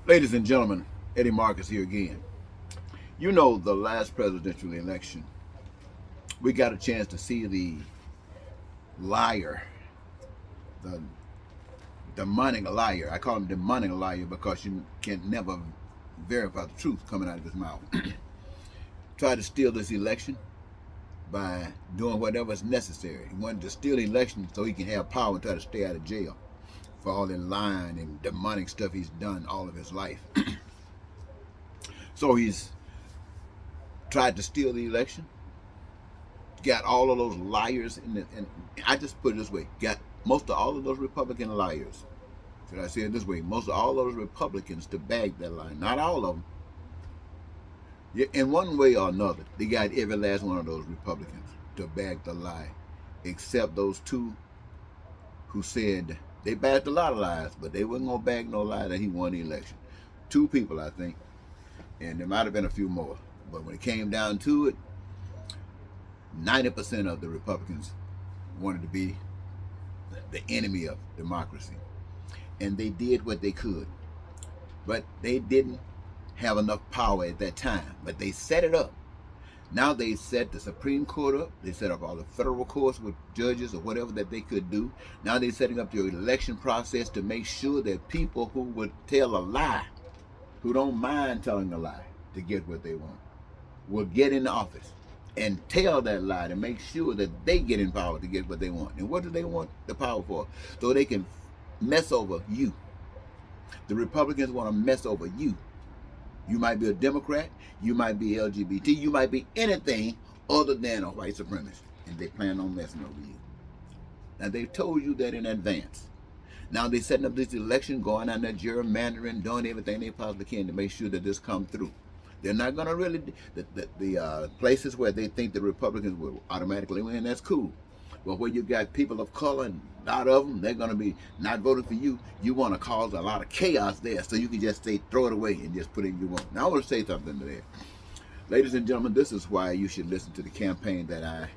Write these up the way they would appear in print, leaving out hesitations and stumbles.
Ladies and gentlemen, Eddie Marcus here again. You know, the last presidential election, we got a chance to see the liar, the demonic liar. I call him demonic liar because you can never verify the truth coming out of his mouth. Try to steal this election by doing whatever is necessary. He wanted to steal the election so he can have power and try to stay out of jail for all the lying and demonic stuff he's done all of his life. So he's tried to steal the election, got all of those liars in the, and I just put it this way, got most of all of those Republican liars, should I say it this way, most of all those Republicans to bag that lie. Not all of them. In one way or another, they got every last one of those Republicans to bag the lie, except those two who said they bagged a lot of lies, but they wasn't going to bag no lie that he won the election. Two people, I think, and there might have been a few more. But when it came down to it, 90% of the Republicans wanted to be the enemy of democracy. And they did what they could. But they didn't have enough power at that time. But they set it up. Now they set the Supreme Court up. They set up all the federal courts with judges or whatever that they could do. Now they're setting up your election process to make sure that people who would tell a lie, who don't mind telling a lie to get what they want, will get in office and tell that lie to make sure that they get in power to get what they want. And what do they want the power for? So they can mess over you. The Republicans want to mess over you. You might be a Democrat, you might be LGBT, you might be anything other than a white supremacist, and they plan on messing over you. Now they've told you that in advance. Now they're setting up this election, going on there gerrymandering, doing everything they possibly can to make sure that this comes through. They're not going to really, the places where they think the Republicans will automatically win, that's cool. But where you got people of color, and a lot of them, they're going to be not voting for you. You want to cause a lot of chaos there, so you can just say, throw it away and just put in your want. Now I want to say something to that. Ladies and gentlemen, this is why you should listen to the campaign that I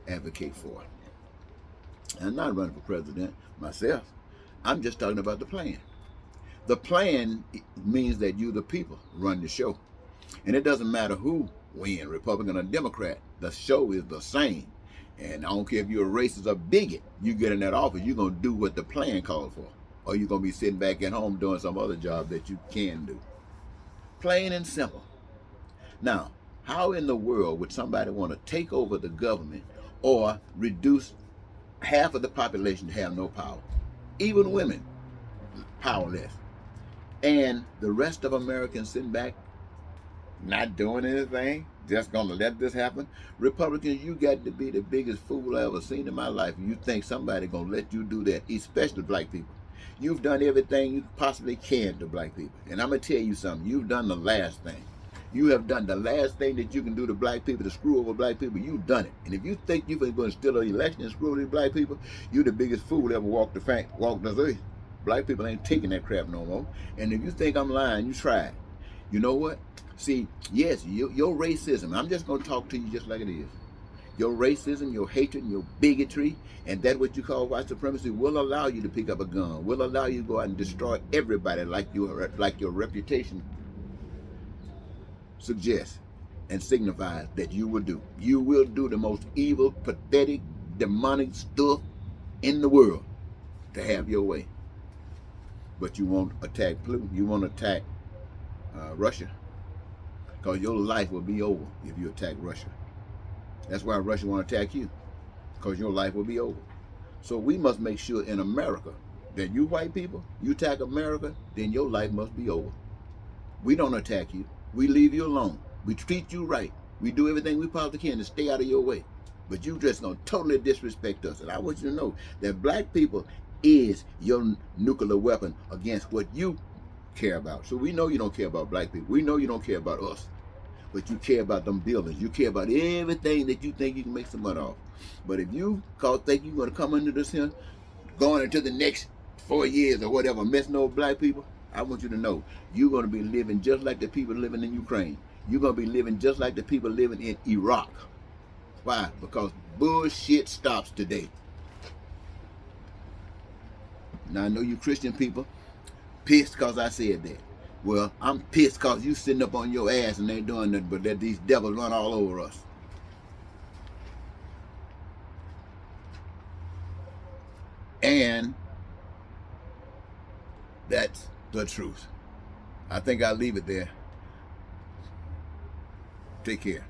advocate for. I'm not running for president myself. I'm just talking about the plan. The plan means that you, the people, run the show. And it doesn't matter who wins, Republican or Democrat. The show is the same. And I don't care if you're a racist or bigot, you get in that office, you're going to do what the plan calls for. Or you're going to be sitting back at home doing some other job that you can do. Plain and simple. Now, how in the world would somebody want to take over the government or reduce half of the population to have no power? Even women, powerless. And the rest of Americans sitting back, not doing anything, just gonna let this happen. Republicans, you got to be the biggest fool I ever seen in my life. You think somebody gonna let you do that, especially black people. You've done everything you possibly can to black people. And I'm gonna tell you something, you've done the last thing. You have done the last thing that you can do to black people, to screw over black people. You've done it. And if you think you're going to steal an election and screw over these black people, you're the biggest fool ever walked the earth. Black people ain't taking that crap no more. And if you think I'm lying, you try it. You know what? See, yes, your racism, I'm just going to talk to you just like it is. Your racism, your hatred, and your bigotry, and that what you call white supremacy will allow you to pick up a gun, will allow you to go out and destroy everybody like your reputation suggests and signifies that you will do. You will do the most evil, pathetic, demonic stuff in the world to have your way. But you won't attack Pluto. You won't attack Russia, because your life will be over if you attack Russia. That's why Russia won't attack you, because your life will be over. So we must make sure in America that you white people, you attack America, then your life must be over. We don't attack you. We leave you alone. We treat you right. We do everything we possibly can to stay out of your way. But you just gonna totally disrespect us. And I want you to know that black people is your nuclear weapon against what you care about. So we know you don't care about black people. We know you don't care about us. But you care about them buildings. You care about everything that you think you can make some money off. But if you think you're gonna come into this here, going into the next 4 years or whatever, messing over black people, I want you to know, you're going to be living just like the people living in Ukraine. You're going to be living just like the people living in Iraq. Why? Because bullshit stops today. Now, I know you Christian people pissed because I said that. Well, I'm pissed because you sitting up on your ass and ain't doing nothing but let these devils run all over us. And that's the truth. I think I'll leave it there. Take care.